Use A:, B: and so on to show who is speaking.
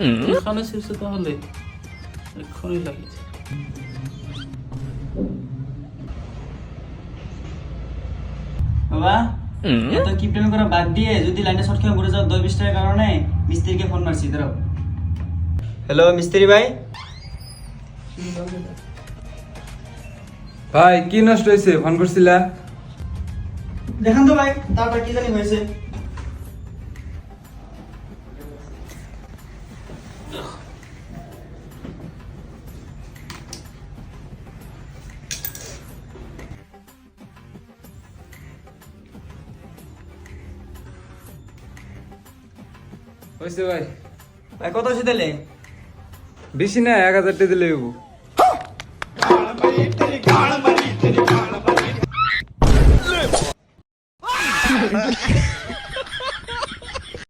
A: এখানে শেষে তাহলে এক্ষুনি লাগিয়েছে।
B: বাবা এত কিপটামি করা বাদ দিয়ে যদি লাইনে শর্ট খেয়ে ঘুরে যাও 10-20 টাকার কারণে মিস্ত্রিকে ফোন মারছি। ধরো। হ্যালো মিস্ত্রি ভাই।
C: ভাই কি নষ্ট হয়েছে ফোন করছিলা?
B: দেখান তো ভাই তারপর কি জানি হয়েছে।
C: হয়েছে ভাই।
B: ভাই কত হয়েছে তাহলে?
C: বেশি না 1000 টাকা দিলে হইব।